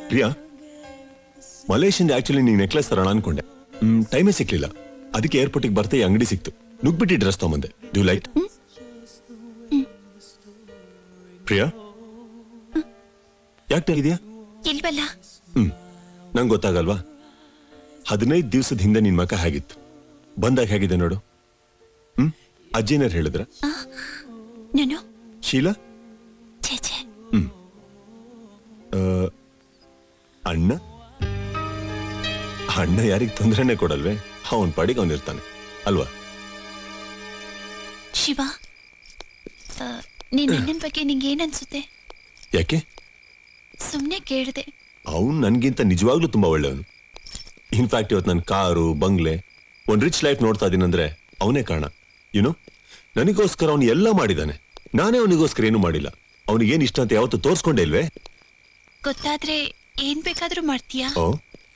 Priya, Malaysian actually ನೀನ್ necklace ತರೋಣ ಅನ್ಕೊಂಡೆ. ಟೈಮೇ ಸಿಕ್ಲಿಲ್ಲ, ಅದಕ್ಕೆ ಏರ್ಪೋರ್ಟಿಗೆ ಬರ್ತಾ ಈ ಅಂಗಡಿ ಸಿಕ್ತು. ನುಗ್ಬಿಟ್ಟು ಡ್ರೆಸ್ ತಗೊಂಬಂದೆ. Do like? ಪ್ರಿಯಾ, ಯಾಕೆ ಇದೆಯಾ? ಇಲ್ವಲ್ಲ. ನಂಗೆ ಗೊತ್ತಾಗಲ್ವಾ? 15 ದಿವಸದ ಹಿಂದೆ ನಿನ್ ಮಕ ಹೇಗಿತ್ತು, ಬಂದಾಗ ಹೇಗಿದೆ ನೋಡು. ಅಜ್ಜಿನಾರು ಹೇಳಿದ್ರ? ನಾನು ಶೀಲಾ? ಅಣ್ಣ ಅಣ್ಣ ಯಾರಿಗ್ ತೊಂದರೆನೆ ಕೊಡಲ್ವೇ? ಅವನ್ ಪಾಡಿಗೆ ಅವನಿರ್ತಾನೆ ಅಲ್ವಾ? ಶಿವ, ನಿನ್ನ ಅಣ್ಣನ ಬಗ್ಗೆ ನಿಂಗೆ ಏನನ್ಸುತ್ತೆ? ಯಾಕೆ? ಸುಮ್ನೆ ಕೇಳಿದೆ. ಅವನು ನನ್ಗಿಂತ ನಿಜವಾಗ್ಲೂ ತುಂಬಾ ಒಳ್ಳೆಯವನು. ಇನ್ಫ್ಯಾಕ್ಟ್ ಇವತ್ತು ನನ್ನ ಕಾರು, ಬಂಗ್ಲೆ, ಒಂದ್ ರಿಚ್ ಲೈಫ್ ನೋಡ್ತಾ ಇದೀನಂದ್ರೆ ಅವನೇ ಕಾರಣ. ಯುನೋ, ನನಗೋಸ್ಕರ ಅವನು ಎಲ್ಲ ಮಾಡಿದಾನೆ. ನಾನೇ ಅವನಿಗೋಸ್ಕರ ಏನು ಮಾಡಿಲ್ಲ. ಅವನಿಗೇನ್ ಇಷ್ಟ ಅಂತ ಯಾವತ್ತು ತೋರ್ಸ್ಕೊಂಡೇ ಇಲ್ವೇ? ಗೊತ್ತಾದ್ರೆ ಏನ್ ಬೇಕಾದ್ರೂ ಮಾಡ್ತೀಯಾ? ಓ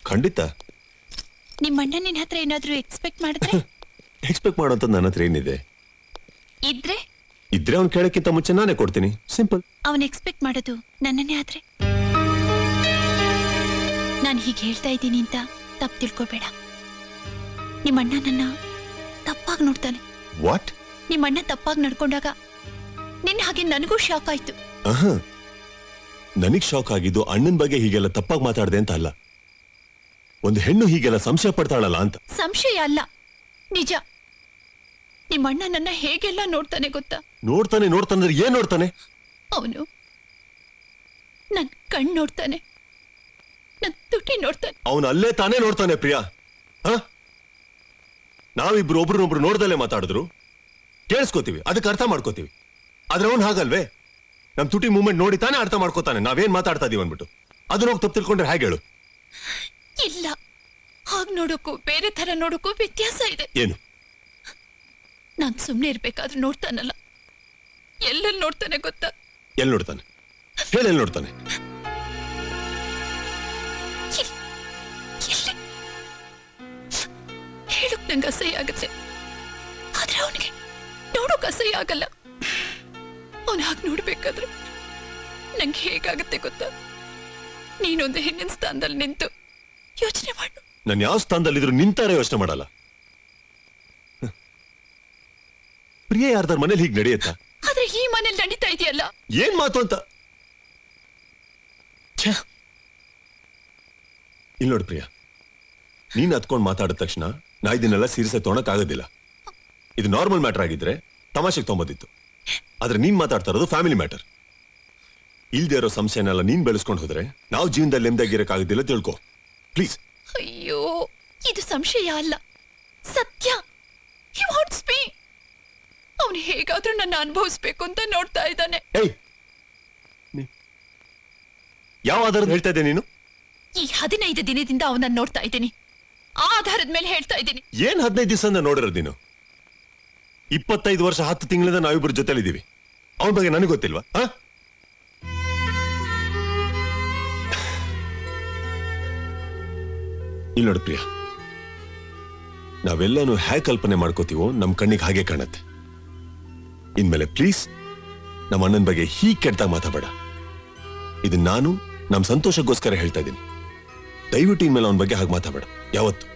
ಖಂಡಿತ. ನಿಮ್ಮ ಅಣ್ಣ ನಿನ್ನ ಹತ್ರ ಏನಾದ್ರೂ ಎಕ್ಸ್ಪೆಕ್ಟ್ ಮಾಡಿದ್ರೆ? ಎಕ್ಸ್ಪೆಕ್ಟ್ ಮಾಡೋಂತ ನನ್ನ ಹತ್ರ ಏನಿದೆ? ಇದ್ರೆ ಅವ್ನು ಕೇಳಕ್ಕಿಂತ ಮುಂಚೆ ನಾನೇ ಕೊಡ್ತೀನಿ. ಸಿಂಪಲ್. ಅವನ್ ಎಕ್ಸ್ಪೆಕ್ಟ್ ಮಾಡೋದು ನನ್ನನ್ನೇ ಆದ್ರೆ? ನಾನು ಹೀಗೆ ಹೇಳ್ತಾ ಇದ್ದೀನಿ ಅಂತ ತಪ್ಪು ತಿಳ್ಕೊಬೇಡ. ನಿಮ್ಮ ಅಣ್ಣ ನನ್ನ ತಪ್ಪಾಗಿ ನೋಡ್ತಾನೆ. ವಾಟ್? ನಿಮ್ಮ ಅಣ್ಣ ತಪ್ಪಾಗಿ ನಡ್ಕೊಂಡಾಗ ನಿನ್ನ ಹಾಗೆ ನನಗೂ ಶಾಕ್ ಆಯ್ತು. ನನಗ್ ಶಾಕ್ ಆಗಿದ್ದು ಅಣ್ಣನ ಬಗ್ಗೆ ಹೀಗೆಲ್ಲ ತಪ್ಪಾಗಿ ಮಾತಾಡ್ದೆ ಅಂತ ಅಲ್ಲ, ಒಂದು ಹೆಣ್ಣು ಹೀಗೆಲ್ಲ ಸಂಶಯ ಪಡ್ತಾಳಲ್ಲ ಅಂತ. ಸಂಶಯ ಅಲ್ಲ, ನಿಜ. ನಿಮ್ಮ ಅಣ್ಣ ನನ್ನ ಹೇಗೆಲ್ಲ ನೋಡ್ತಾನೆ ಗೊತ್ತಾ? ನೋಡ್ತಾನೆ ಅಂದ್ರೆ ಏನ್ ನೋಡ್ತಾನೆ? ಅವನು ನನ್ ಕಣ್ ನೋಡ್ತಾನೆ, ನನ್ ತುಟಿ ನೋಡ್ತಾನೆ. ಅವನು ಅಲ್ಲೇ ತಾನೇ ನೋಡ್ತಾನೆ ಪ್ರಿಯಾ. ನಾವಿಬ್ರು ಒಬ್ರನ್ನೊಬ್ರು ನೋಡ್ದಲ್ಲೇ ಮಾತಾಡಿದ್ರು ಕೇಳಿಸ್ಕೋತೀವಿ, ಅದಕ್ಕೆ ಅರ್ಥ ಮಾಡ್ಕೋತೀವಿ. ಆದ್ರೆ ಅವನು ಹಾಗಲ್ವೇ? ನಮ್ ತುಟಿ ಮೂವ್ಮೆಂಟ್ ನೋಡಿ ತಾನೇ ಅರ್ಥ ಮಾಡ್ಕೋತಾನೆ ನಾವೇನ್ ಮಾತಾಡ್ತಾ ಇದೀವಿ ಅನ್ಬಿಟ್ಟು. ಅದನ್ನ ಹೋಗಿ ತಪ್ಪು ತಿಳ್ಕೊಂಡ್ರೆ ಹೇಗೆ ಹೇಳು? ಇಲ್ಲ, ಹಾಗ್ ನೋಡೋಕ್ಕೂ ಬೇರೆ ತರ ನೋಡೋಕ್ಕೂ ವ್ಯತ್ಯಾಸ ಇದೆ. ಏನು? ನಾನ್ ಸುಮ್ನೆ ಇರ್ಬೇಕಾದ್ರೆ ನೋಡ್ತಾನಲ್ಲ, ಎಲ್ಲೆಲ್ಲಿ ನೋಡ್ತಾನೆ ಗೊತ್ತಾ? ಎಲ್ಲಿ ನೋಡ್ತಾನೆ? ಹೇಳಿ, ಎಲ್ಲಿ ನೋಡ್ತಾನೆ? ಹೇಳಕ್ ನಂಗೆ ಅಸಹ್ಯ ಆಗುತ್ತೆ, ಆದ್ರೆ ಅವನಿಗೆ ನೋಡೋಕ್ ಅಸಹ್ಯ ಆಗಲ್ಲ. ಅವನು ಹಾಗೆ ನೋಡ್ಬೇಕಾದ್ರೆ ನಂಗೆ ಹೇಗಾಗುತ್ತೆ ಗೊತ್ತಾ? ನೀನೊಂದು ಹೆಣ್ಣಿನ ಸ್ಥಾನದಲ್ಲಿ ನಿಂತು ಯೋಚನೆ ಮಾಡು. ನಾನು ಯಾವ ಸ್ಥಾನದಲ್ಲಿದ್ರು ನಿಂತಾರೆ ಯೋಚನೆ ಮಾಡಲ್ಲ. ಪ್ರಿಯ ಯಾರ್ದಾರ ಮನೇಲಿ ಹೀಗೆ ನಡೆಯುತ್ತಾ? ಆದ್ರೆ ಈ ಮನೇಲಿ ನಡೀತಾ ಇದೆಯಲ್ಲ. ಏನ್ ಮಾತು ಅಂತ? ಇಲ್ಲಿ ನೋಡು ಪ್ರಿಯಾ, ನೀನ್ ಹತ್ಕೊಂಡ್ ಮಾತಾಡಿದ ತಕ್ಷಣ ನಾ ಇದನ್ನೆಲ್ಲ ಸೀರಿಯಸ್ ತೊಗೊಳಕ್ ಆಗೋದಿಲ್ಲ. ಇದು ನಾರ್ಮಲ್ ಮ್ಯಾಟರ್ ಆಗಿದ್ರೆ ತಮಾಷೆಗೆ ತೊಗೊಂಬದಿತ್ತು. ಆದ್ರೆ ನೀನ್ ಮಾತಾಡ್ತಾ ಇರೋದು ಫ್ಯಾಮಿಲಿ ಮ್ಯಾಟರ್. ಇಲ್ದೇ ಇರೋ ಸಂಶಯನೆಲ್ಲ ನೀನ್ ಬೆಳೆಸ್ಕೊಂಡು ಹೋದ್ರೆ ನಾವು ಜೀವನದಲ್ಲಿ ನೆಮ್ಮದಿಯಾಗಿರಕ್ಕಾಗೋದಿಲ್ಲ, ತಿಳ್ಕೊ ಪ್ಲೀಸ್. ಅಯ್ಯೋ, ಇದು ಸಂಶಯ ಅಲ್ಲ, ಸತ್ಯ. ಅವನು ಹೇಗಾದ್ರೂ ನನ್ನ ಅನುಭವಿಸ್ಬೇಕು ಅಂತ ನೋಡ್ತಾ ಇದ್ದಾನೆ. ಯಾವ ಆಧಾರದ ಹೇಳ್ತಾ ಇದ್ದೆ ನೀನು? ಈ 15 ದಿನದಿಂದ ಅವನನ್ನ ನೋಡ್ತಾ ಇದ್ದೀನಿ, ಆ ಆಧಾರದ ಮೇಲೆ ಹೇಳ್ತಾ ಇದ್ದೀನಿ. ಏನ್ 15 ದಿವಸ ನೋಡಿರೋದು ನೀನು? 25 ವರ್ಷ 10 ತಿಂಗಳಿಂದ ನಾವಿಬ್ರು ಜೊತೆಲಿದ್ದೀವಿ. ಅವನ ಬಗ್ಗೆ ನನಗೆ ಗೊತ್ತಿಲ್ವಾ? ಇಲ್ಲಿ ನೋಡು ಪ್ರಿಯಾ, ನಾವೆಲ್ಲಾನು ಹೇಗೆ ಕಲ್ಪನೆ ಮಾಡ್ಕೋತೀವೋ ನಮ್ ಕಣ್ಣಿಗೆ ಹಾಗೆ ಕಾಣತ್ತೆ. ಇನ್ಮೇಲೆ ಪ್ಲೀಸ್ ನಮ್ಮ ಅಣ್ಣನ ಬಗ್ಗೆ ಹೀಗೆ ಕೆಟ್ಟಾಗ ಮಾತಾಡಬೇಡ. ಇದು ನಾನು ನಮ್ ಸಂತೋಷಕ್ಕೋಸ್ಕರ ಹೇಳ್ತಾ ಇದ್ದೀನಿ. ದಯವಿಟ್ಟು ಇನ್ಮೇಲೆ ಅವನ ಬಗ್ಗೆ ಹಾಗೆ ಮಾತಾಡಬೇಡ ಯಾವತ್ತು.